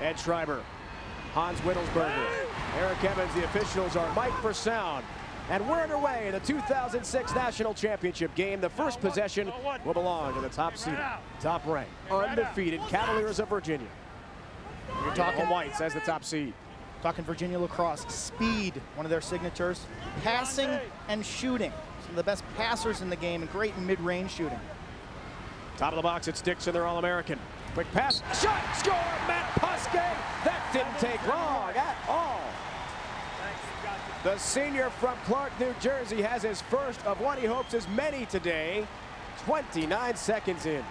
Ed Schreiber, Hans Wittelsberger, Eric Evans. The officials are mic for sound. And we're underway in the 2006 National Championship game. The first possession will belong to the top seed, top ranked, undefeated Cavaliers of Virginia. You're talking Whites as the top seed. Talking Virginia Lacrosse. Speed, one of their signatures. Passing and shooting. Some of the best passers in the game and great mid-range shooting. Top of the box, it's Dixon, their All-American. Quick pass, shot, score, Matt Poske. That didn't take long at all. The senior from Clark, New Jersey has his first of what he hopes is many today. 29 seconds in.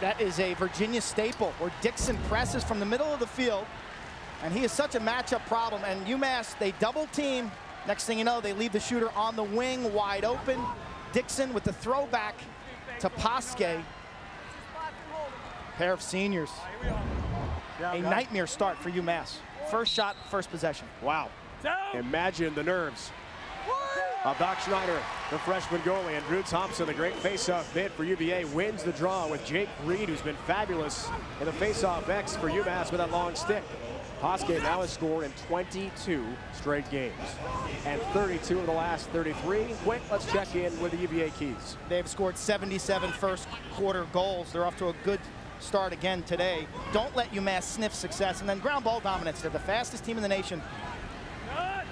That is a Virginia staple where Dixon presses from the middle of the field. And he is such a matchup problem. And UMass, they double team. Next thing you know, they leave the shooter on the wing wide open. Dixon with the throwback to Poske. Pair of seniors. A nightmare start for UMass. First shot, first possession. Wow. Imagine the nerves of Doc Schneider, the freshman goalie, and Drew Thompson, the great face-off bid for UVA, wins the draw with Jake Reed, who's been fabulous in the face-off X for UMass with that long stick. Poske now has scored in 22 straight games and 32 of the last 33. Quick, let's check in with the UVA keys. They've scored 77 first quarter goals. They're off to a good start again today. Don't let UMass sniff success. And then ground ball dominance. They're the fastest team in the nation.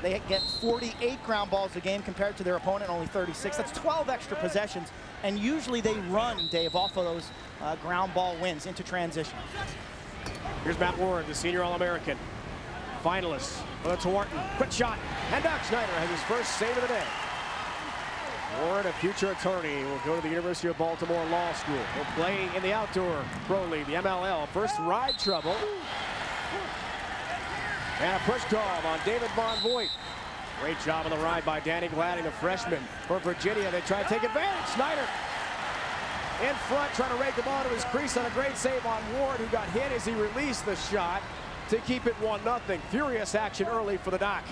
They get 48 ground balls a game compared to their opponent, only 36. That's 12 extra possessions. And usually they run, Dave, off of those ground ball wins into transition. Here's Matt Ward, the senior All-American. Finalist for the Wharton. Quick shot. And Doc Schneider has his first save of the day. Ward, a future attorney, will go to the University of Baltimore Law School. He'll play in the outdoor pro league, the MLL. First ride trouble. And a push call on David Von Voigt. Great job on the ride by Danny Gladding, the freshman for Virginia. They try to take advantage. Schneider in front, trying to rake the ball to his crease on a great save on Ward, who got hit as he released the shot to keep it 1-0. Furious action early for the Doc.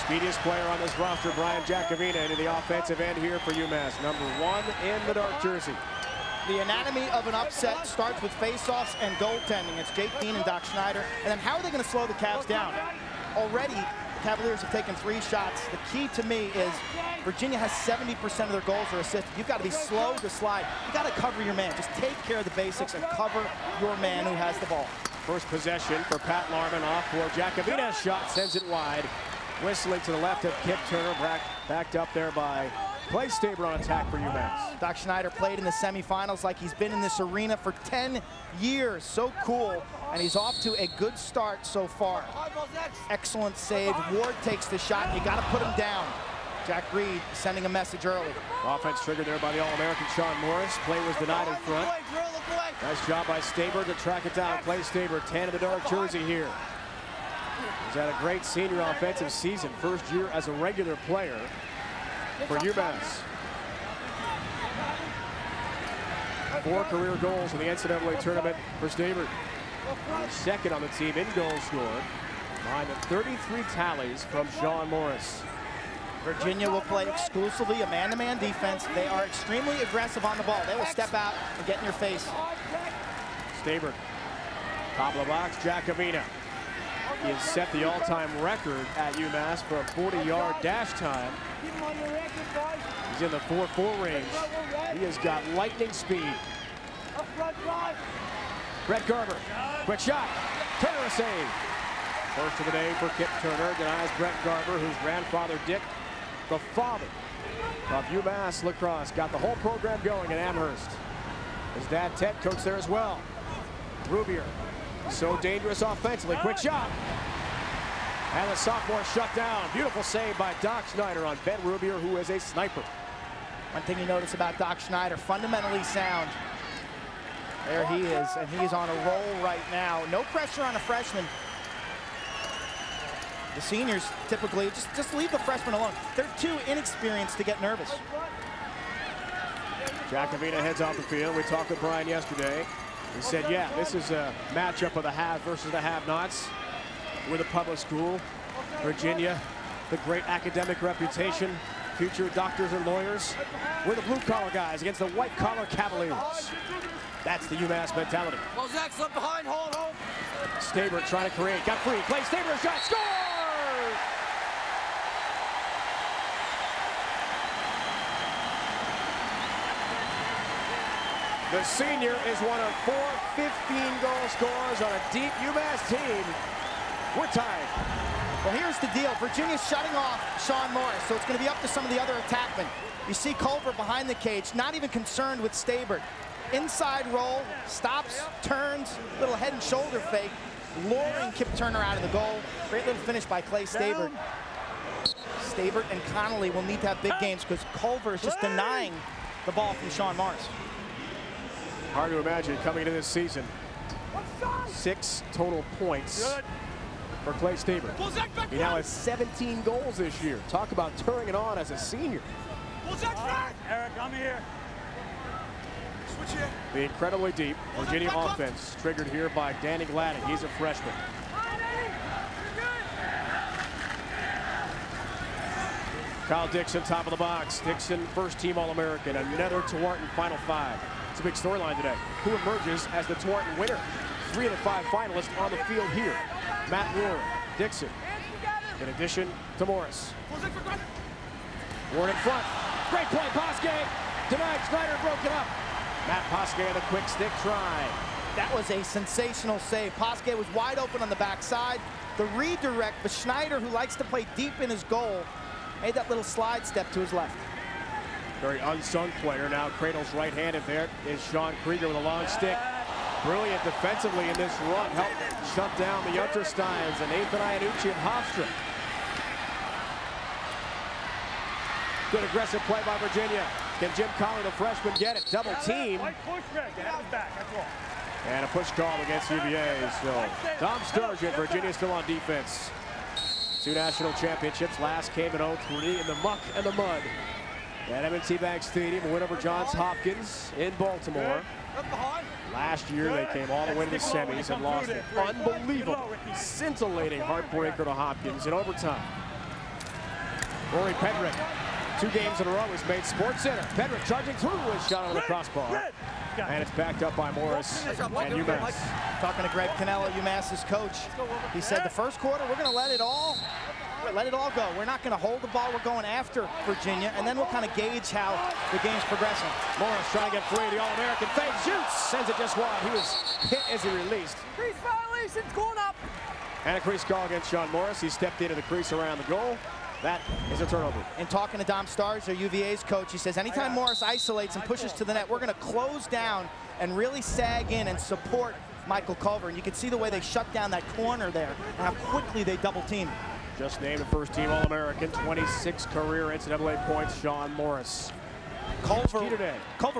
Speediest player on this roster, Brian Jacobina, into the offensive end here for UMass. #1 in the dark jersey. The anatomy of an upset starts with face-offs and goaltending. It's Jake Dean and Doc Schneider. And then how are they going to slow the Cavs down? Already, the Cavaliers have taken 3 shots. The key to me is Virginia has 70% of their goals are assisted. You've got to be slow to slide. You've got to cover your man. Just take care of the basics and cover your man who has the ball. First possession for Pat Larman off for Jacobina's shot, sends it wide. Whistling to the left of Kip Turner, backed up there by Clay Staber on attack for UMass. Doc Schneider played in the semifinals like he's been in this arena for 10 years. So cool, and he's off to a good start so far. Excellent save. Ward takes the shot, and you got to put him down. Jack Reed sending a message early. Offense triggered there by the All-American Sean Morris. Play was denied in front. Nice job by Staber to track it down. Clay Staber, 10 in the dark jersey here. He's had a great senior offensive season. First year as a regular player for UMass. 4 career goals in the NCAA tournament for Staber. Second on the team in goals scored, behind the 33 tallies from Sean Morris. Virginia will play exclusively a man-to-man defense. They are extremely aggressive on the ball. They will step out and get in your face. Staber, top of the box, Jacobina. He has set the all-time record at UMass for a 40-yard dash time. He's in the 4.4 range. He has got lightning speed. Brett Garber, quick shot. Turner a save. First of the day for Kip Turner. Denies Brett Garber, whose grandfather Dick, the father of UMass Lacrosse, got the whole program going at Amherst. His dad Ted coached there as well. Rubier, so dangerous offensively. Quick shot. And the sophomore shut down. Beautiful save by Doc Schneider on Ben Rubier, who is a sniper. One thing you notice about Doc Schneider, fundamentally sound. There he is, and he's on a roll right now. No pressure on a freshman. The seniors typically just leave the freshmen alone. They're too inexperienced to get nervous. Jacobina heads off the field. We talked with Brian yesterday. He said, yeah, this is a matchup of the haves versus the have-nots. With a public school, Virginia, the great academic reputation, future doctors and lawyers. We're the blue-collar guys against the white-collar Cavaliers. That's the UMass mentality. Well, Zach slipped behind, hold. Staber trying to create, got free, plays Staber, shot, score! The senior is one of 4 15-goal scorers on a deep UMass team. We're tied. Well, here's the deal. Virginia's shutting off Sean Morris, so it's going to be up to some of the other attackmen. You see Culver behind the cage, not even concerned with Staber. Inside roll, stops, turns, little head and shoulder fake, luring Kip Turner out of the goal. Great little finish by Clay Staber. Staber and Connolly will need to have big games because Culver is just denying the ball from Sean Morris. Hard to imagine coming into this season. 6 total points for Clay Staber. He now has 17 goals this year. Talk about turning it on as a senior. Eric, I'm here. Switch here. The incredibly deep Virginia offense triggered here by Danny Gladden. He's a freshman. Kyle Dixon, top of the box. Dixon, first-team All-American. Another Tewaaraton Final Five. It's a big storyline today. Who emerges as the Tewaaraton winner? 3 of the 5 finalists on the field here. Matt Warren, Dixon, in addition to Morris. Warren in front. Great play, Posque. Denied, Schneider broke it up. Matt Posque on the quick stick try. That was a sensational save. Posque was wide open on the backside. The redirect, but Schneider, who likes to play deep in his goal, made that little slide step to his left. Very unsung player now. Cradles right-handed. There is Sean Krieger with a long stick. Brilliant defensively in this run. Helped shut down the Untersteins and Nathan Iannucci and Hofstra. Good aggressive play by Virginia. Can Jim Colley, the freshman, get it? Double team. And a push call against UVA. So Tom Sturgeon, Virginia still on defense. 2 national championships. Last came in 03 in the muck and the mud. At M&T Bank Stadium, a win over Johns Hopkins in Baltimore. Last year, they came all the way to the semis and lost an unbelievable, scintillating heartbreaker to Hopkins in overtime. Rory Pedrick, 2 games in a row, has made SportsCenter. Pedrick charging through his shot on the crossbar. And it's backed up by Morris and UMass. Talking to Greg Cannella, UMass's coach, he said the first quarter, we're going to let it all go. We're not going to hold the ball. We're going after Virginia, and then we'll kind of gauge how the game's progressing. Morris trying to get free. The All-American fake shoots. Sends it just wide. He was hit as he released. Crease violations going up. And a crease call against Sean Morris. He stepped into the crease around the goal. That is a turnover. And talking to Dom Starzer, UVA's coach, he says anytime Morris isolates and pushes to the net, we're going to close down and really sag in and support Michael Culver. And you can see the way they shut down that corner there and how quickly they double team. Just named a first-team All-American, 26 career NCAA points, Sean Morris. Culver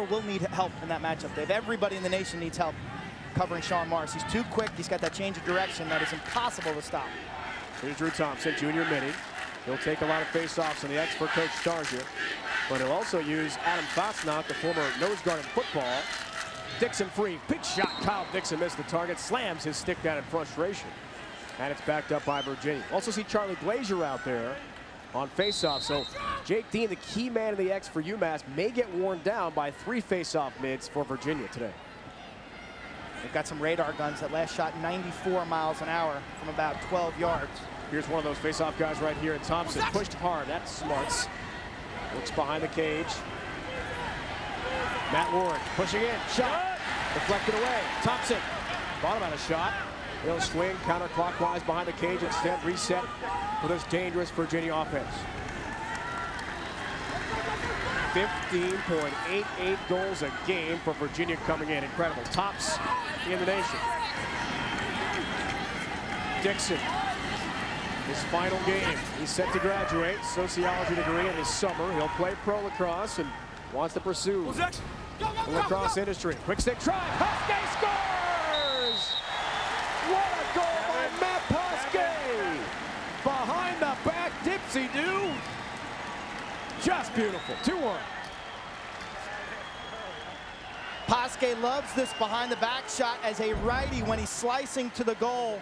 will need help in that matchup, Dave. Everybody in the nation needs help covering Sean Morris. He's too quick. He's got that change of direction that is impossible to stop. Here's Drew Thompson, junior mini. He'll take a lot of face-offs on the expert coach Starzer, but he'll also use Adam Fosnock, the former nose guard in football. Dixon free, big shot. Kyle Dixon missed the target, slams his stick down in frustration. And it's backed up by Virginia. Also see Charlie Glazier out there on face-off. So Jake Dean, the key man in the X for UMass, may get worn down by 3 face-off mids for Virginia today. They've got some radar guns that last shot 94 miles an hour from about 12 yards. Here's one of those face-off guys right here. And Thompson pushed hard. That's smarts. Looks behind the cage. Matt Warren pushing in. Shot. Deflected away. Thompson thought about a shot. He'll swing counterclockwise behind the cage, instead reset for this dangerous Virginia offense. 15.88 goals a game for Virginia coming in. Incredible. Tops in the nation. Dixon, his final game. He's set to graduate, sociology degree in the summer. He'll play pro lacrosse and wants to pursue the lacrosse industry. Quick stick try. Posque scores! What a goal by Matt Posque! Behind the back, dipsy-do. Just beautiful. 2-1. Posque loves this behind the back shot as a righty when he's slicing to the goal.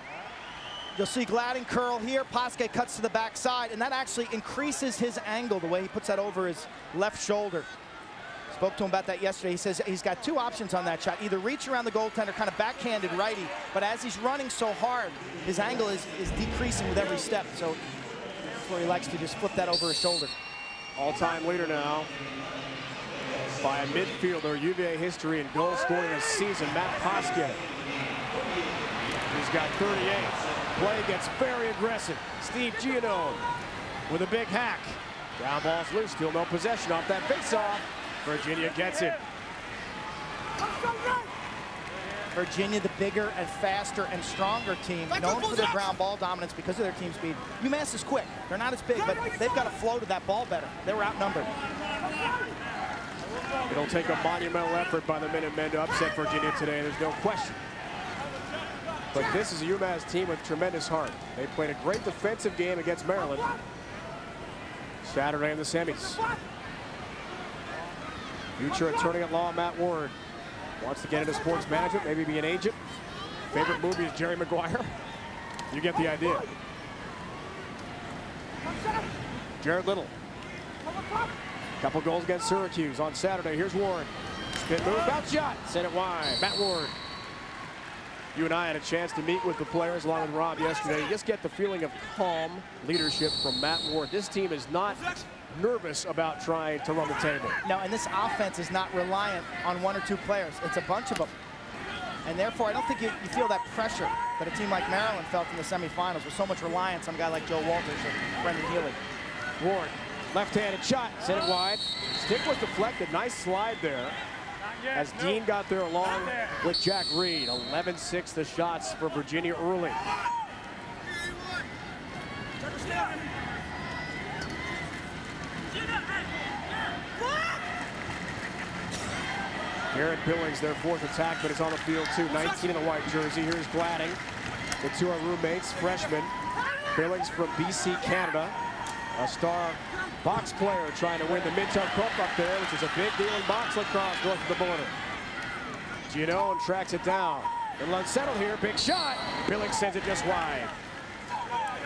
You'll see Gladden curl here. Pasquet cuts to the backside, and that actually increases his angle, the way he puts that over his left shoulder. Spoke to him about that yesterday. He says he's got two options on that shot. Either reach around the goaltender, kind of backhanded righty, but as he's running so hard, his angle is decreasing with every step. So that's where he likes to just flip that over his shoulder. All-time leader now by a midfielder, UVA history in goal scoring this season, Matt Pasquet. He's got 38. Play gets very aggressive. Steve Giannone with a big hack. Down ball's loose, still no possession off that face-off. Virginia gets it. Virginia, the bigger and faster and stronger team, known for their ground ball dominance because of their team speed. UMass is quick. They're not as big, but they've got to flow to that ball better. They were outnumbered. It'll take a monumental effort by the Minutemen to upset Virginia today, there's no question. But this is a UMass team with tremendous heart. They played a great defensive game against Maryland Saturday in the semis. Future attorney at law Matt Ward wants to get into sports management, maybe be an agent. Favorite movie is Jerry Maguire. You get the idea. Jared Little. Couple goals against Syracuse on Saturday. Here's Ward. Spin move, bounce shot. Sent it wide. Matt Ward. You and I had a chance to meet with the players along with Rob yesterday. You just get the feeling of calm leadership from Matt Ward. This team is not nervous about trying to run the table. No, and this offense is not reliant on one or two players. It's a bunch of them. And therefore, I don't think you feel that pressure that a team like Maryland felt in the semifinals with so much reliance on a guy like Joe Walters or Brendan Healy. Ward, left-handed shot, sent it wide. Stick was deflected, nice slide there. As Dean got there along with Jack Reed. 11-6 the shots for Virginia early. Garrett Billings, their fourth attack, but it's on the field too. 19 in the white jersey. Here's Gladding. The two are roommates, freshmen. Billings from BC, Canada. A star box player trying to win the Mid-Tuck Cup up there, which is a big deal in box lacrosse north of the border. Giannone tracks it down. A little unsettled here, big shot. Billings sends it just wide.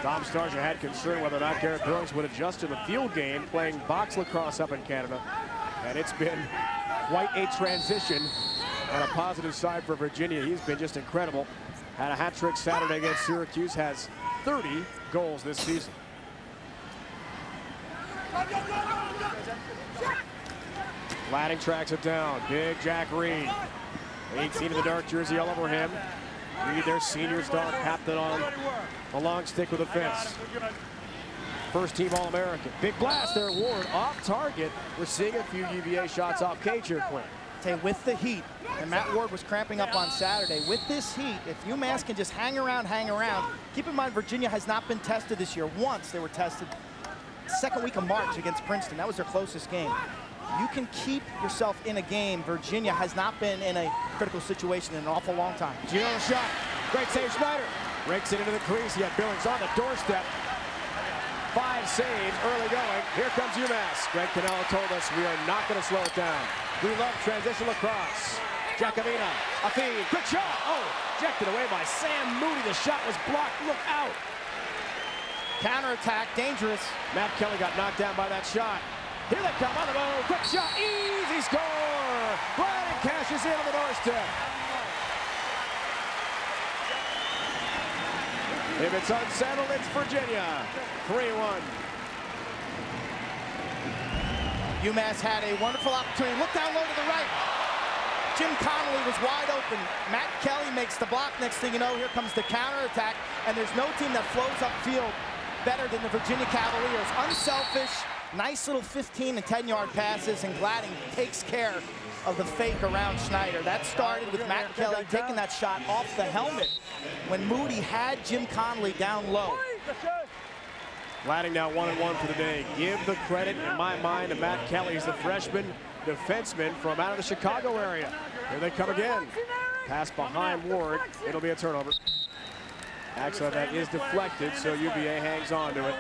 Tom Starsia had concern whether or not Garrett Billings would adjust to the field game playing box lacrosse up in Canada. And it's been quite a transition on a positive side for Virginia. He's been just incredible. Had a hat trick Saturday against Syracuse, has 30 goals this season. Gladding tracks it down. Big Jack Reed. 18 in the dark jersey all over him. Reed, their senior star, captain on a long stick with a fence. First team All-American. Big blast there, Ward off target. We're seeing a few UVA shots off cage here, Quinn. With the heat, and Matt Ward was cramping up on Saturday. With this heat, if UMass can just hang around. Keep in mind, Virginia has not been tested this year. Once they were tested second week of March against Princeton. That was their closest game. You can keep yourself in a game. Virginia has not been in a critical situation in an awful long time. Giannone shot. Great save, Schneider. Breaks it into the crease. He had Billings on the doorstep. 5 saves early going. Here comes UMass. Greg Cannella told us we are not going to slow it down. We love transition lacrosse. Giacomina, a feed, quick shot. Oh, ejected away by Sam Moody. The shot was blocked. Look out. Counterattack, dangerous. Matt Kelly got knocked down by that shot. Here they come on the move. Quick shot, easy score. Gladding cashes in on the doorstep. If it's unsettled, it's Virginia. 3-1. UMass had a wonderful opportunity. Look down low to the right. Jim Connolly was wide open. Matt Kelly makes the block. Next thing you know, here comes the counterattack. And there's no team that flows upfield better than the Virginia Cavaliers. Unselfish, nice little 15 and 10-yard passes, and Gladding takes care of the fake around Schneider. That started with Matt Kelly taking that shot off the helmet when Moody had Jim Connolly down low. Gladding now 1-1 for the day. Give the credit, in my mind, to Matt Kelly. He's the freshman defenseman from out of the Chicago area. Here they come again. Pass behind Ward. It'll be a turnover. Actually, that is deflected, so UVA hangs on to it.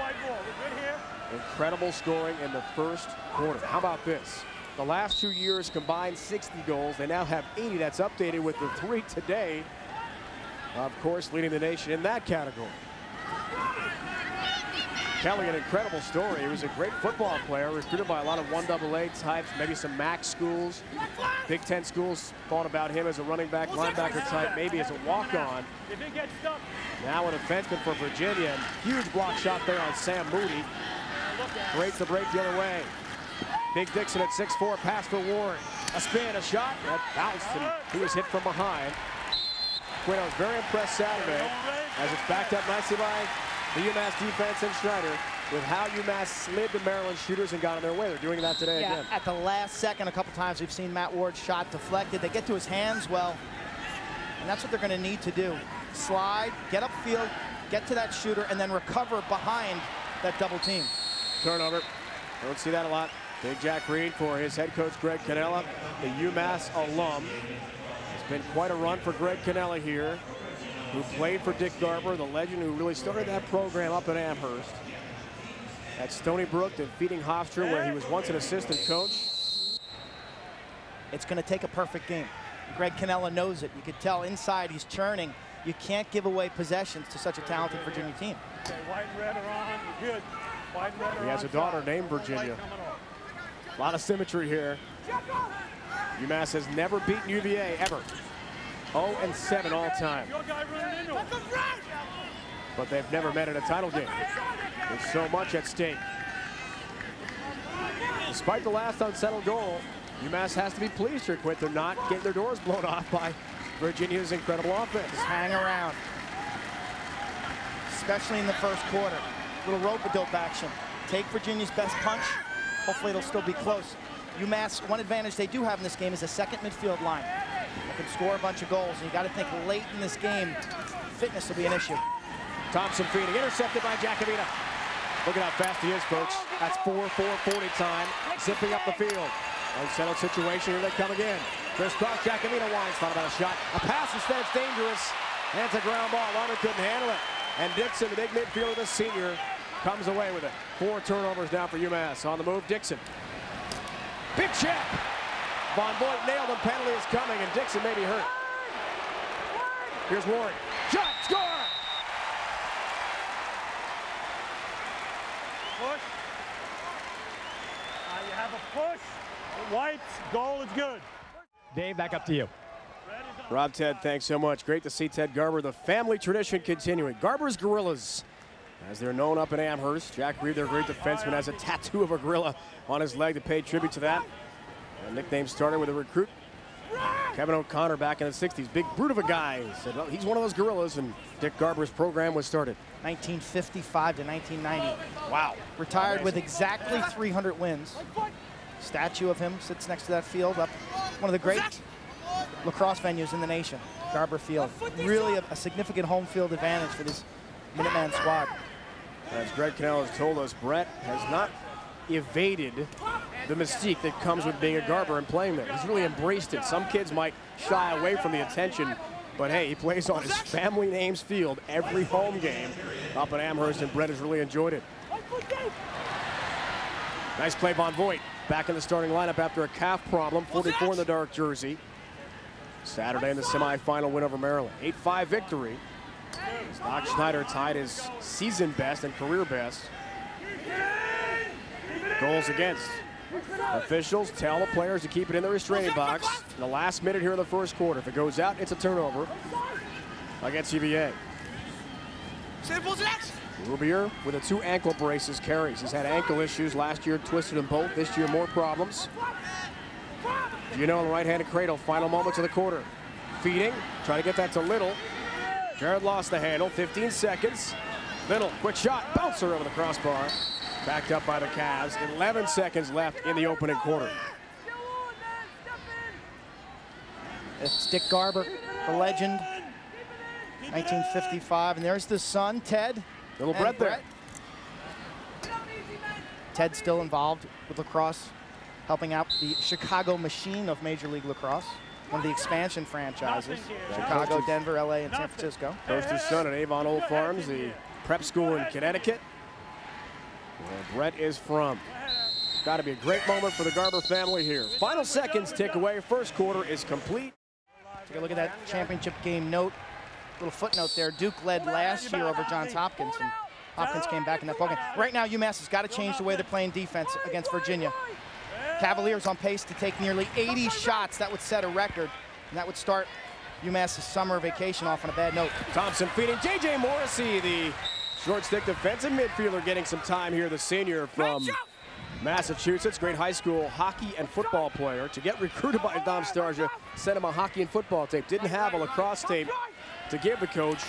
Incredible scoring in the first quarter. How about this? The last 2 years combined 60 goals. They now have 80. That's updated with the 3 today. Of course, leading the nation in that category. Kelly, an incredible story. He was a great football player, recruited by a lot of 1AA types, maybe some MAC schools. Big Ten schools thought about him as a running back, linebacker type, maybe as a walk-on. Now a defenseman for Virginia. Huge block shot there on Sam Moody. Breaks the break the other way. Big Dixon at 6'4", pass for Warren. A spin, a shot, that bounced, and he was hit from behind. Quinn, I was very impressed Saturday, as it's backed up nicely by the UMass defense and Schneider, with how UMass slid the Maryland shooters and got in their way. They're doing that today again. At the last second, a couple times we've seen Matt Ward's shot deflected. They get to his hands well, and that's what they're going to need to do. Slide, get upfield, get to that shooter, and then recover behind that double team. Turnover. Don't see that a lot. Big Jack Reed for his head coach, Greg Cannella, the UMass alum. It's been quite a run for Greg Cannella here, who played for Dick Garber, the legend who really started that program up at Amherst. At Stony Brook, defeating Hofstra, where he was once an assistant coach. It's going to take a perfect game. Greg Cannella knows it. You could tell inside he's churning. You can't give away possessions to such a talented Virginia team. Okay, white and red are on. You're good. White and red are He has a daughter named Virginia. A lot of symmetry here. UMass has never beaten UVA ever. 0-7 all time. But they've never met in a title game. There's so much at stake. Despite the last unsettled goal, UMass has to be pleased here, Quint. They're not getting their doors blown off by Virginia's incredible offense. Just hang around, especially in the first quarter. Little rope-a-dope action. Take Virginia's best punch. Hopefully it'll still be close. UMass, one advantage they do have in this game is a second midfield line. They can score a bunch of goals, and you got to think late in this game, fitness will be an issue. Thompson feeding, intercepted by Jacobina. Look at how fast he is, folks. That's 4:40 time, zipping up the field. Unsettled situation, here they come again. Crisscross, Jacobina winds, thought about a shot. A pass instead, it's dangerous. And it's a ground ball, Larman couldn't handle it. And Dixon, the big midfielder, the senior, comes away with it. 4 turnovers now for UMass. On the move, Dixon. Big check. Von Voigt nailed him, penalty is coming, and Dixon may be hurt. Here's Warren. Shot, score! Push. You have a push. White's goal is good. Dave, back up to you. Rob, Ted, thanks so much. Great to see Ted Garber, the family tradition continuing. Garber's Gorillas, as they're known up in Amherst. Jack Reed, their great defenseman, has a tattoo of a gorilla on his leg to pay tribute to that. The nickname started with a recruit, Kevin O'Connor, back in the 60s. Big brute of a guy. He said, well, he's one of those gorillas, and Dick Garber's program was started. 1955 to 1990. Wow. Retired with exactly 300 wins. Statue of him sits next to that field, up one of the great lacrosse venues in the nation, Garber Field. Really a significant home field advantage for this Minuteman squad. As Greg Cannella has told us, Brett has not evaded the mystique that comes with being a Garber and playing there. He's really embraced it. Some kids might shy away from the attention, but hey, he plays on his family name's field every home game up at Amherst, and Brett has really enjoyed it. Nice play, Von Voigt. Back in the starting lineup after a calf problem, 44 in the dark jersey. Saturday in the semifinal win over Maryland. 8-5 victory. Doc Schneider tied his season best and career best. Goals against. Officials tell the players to keep it in the restraining box. In the last minute here in the first quarter. If it goes out, it's a turnover against UVA. Rubier with the 2 ankle braces carries. He's had ankle issues last year, twisted them both. This year, more problems. Gino in the right-handed cradle, final moments of the quarter. Feeding, trying to get that to Little. Jared lost the handle, 15 seconds. Little, quick shot, bouncer over the crossbar. Backed up by the Cavs, 11 seconds left in the opening quarter. It's Dick Garber, the legend, 1955, and there's the son, Ted. Little Brett there. Ted's still involved with lacrosse, helping out the Chicago machine of Major League Lacrosse, one of the expansion franchises. Chicago, Denver, LA, and San Francisco. Coached his son at Avon Old Farms, the prep school in Connecticut, where Brett is from. Got to be a great moment for the Garber family here. Final seconds tick away. First quarter is complete. Take a look at that championship game note. Little footnote there. Duke led last year over Johns Hopkins. And offense came back in that ballgame. Right now, UMass has got to change the way they're playing defense against Virginia. Cavaliers on pace to take nearly 80 shots. That would set a record, and that would start UMass's summer vacation off on a bad note. Thompson feeding J.J. Morrissey, the short stick defensive midfielder, getting some time here, the senior from Massachusetts, great high school hockey and football player. To get recruited by Dom Starsia, sent him a hockey and football tape. Didn't have a lacrosse tape to give the coach,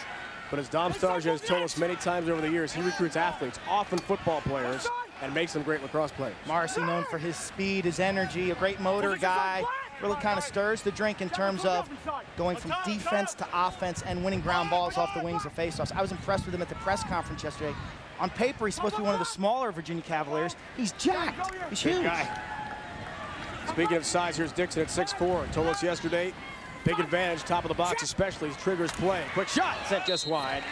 but as Dom Starsia has told us many times over the years, he recruits athletes, often football players, and makes them great lacrosse players. Morrissey known for his speed, his energy, a great motor guy. Really kind of stirs the drink in terms of going from defense to offense and winning ground balls off the wings of faceoffs. I was impressed with him at the press conference yesterday. On paper, he's supposed to be one of the smaller Virginia Cavaliers. He's jacked. He's huge. Speaking of size, here's Dixon at 6'4". Told us yesterday, big advantage, top of the box especially, as triggers play. Quick shot, sent just wide.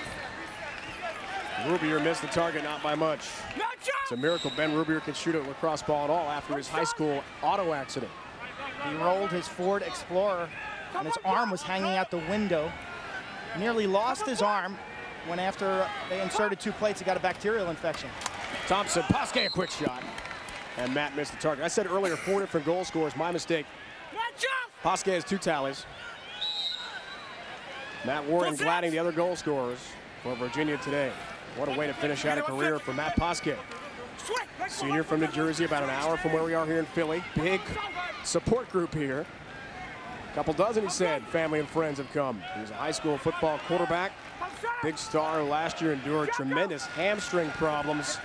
Rubier missed the target, not by much. It's a miracle Ben Rubier can shoot a lacrosse ball at all after his high school auto accident. He rolled his Ford Explorer, and his arm was hanging out the window. Nearly lost his arm when after they inserted 2 plates, he got a bacterial infection. Thompson, Posquet, a quick shot. And Matt missed the target. I said earlier, 4 different goal scorers, my mistake. Posquet has 2 tallies. Matt Warren gladding the other goal scorers for Virginia today. What a way to finish out a career for Matt Posquet. Senior from New Jersey, about an hour from where we are here in Philly. Big support group here. Couple dozen, he said, family and friends have come. He's a high school football quarterback. Big star who last year endured tremendous hamstring problems.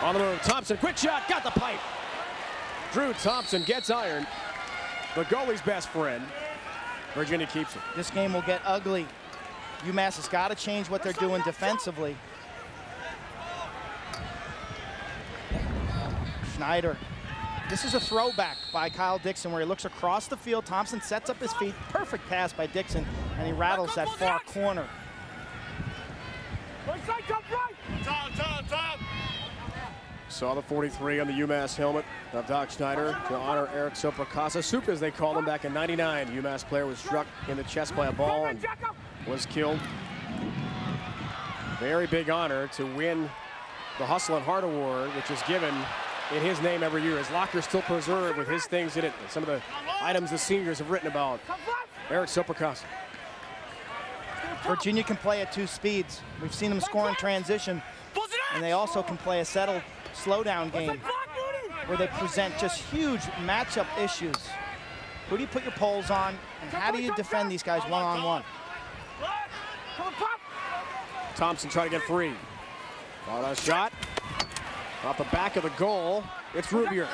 On the move, Thompson, quick shot, got the pipe. Drew Thompson gets iron. The goalie's best friend. Virginia keeps it. This game will get ugly. UMass has got to change what they're doing defensively. Schneider. This is a throwback by Kyle Dixon where he looks across the field. Thompson sets up his feet. Perfect pass by Dixon, and he rattles that far corner. Saw the 43 on the UMass helmet of Doc Schneider to honor Eric Soprakasa. Soup, as they called him back in '99. UMass player was struck in the chest by a ball and was killed. Very big honor to win the Hustle and Heart Award, which is given in his name every year. His locker still preserved with his things in it. Some of the items the seniors have written about Eric Soprakasa. Virginia can play at 2 speeds. We've seen them score in transition, and they also can play a settled slowdown game where they present just huge matchup issues. Who do you put your poles on, and how do you defend these guys one-on-one? Thompson trying to get free. Ball shot. Off the back of the goal, it's Rubier.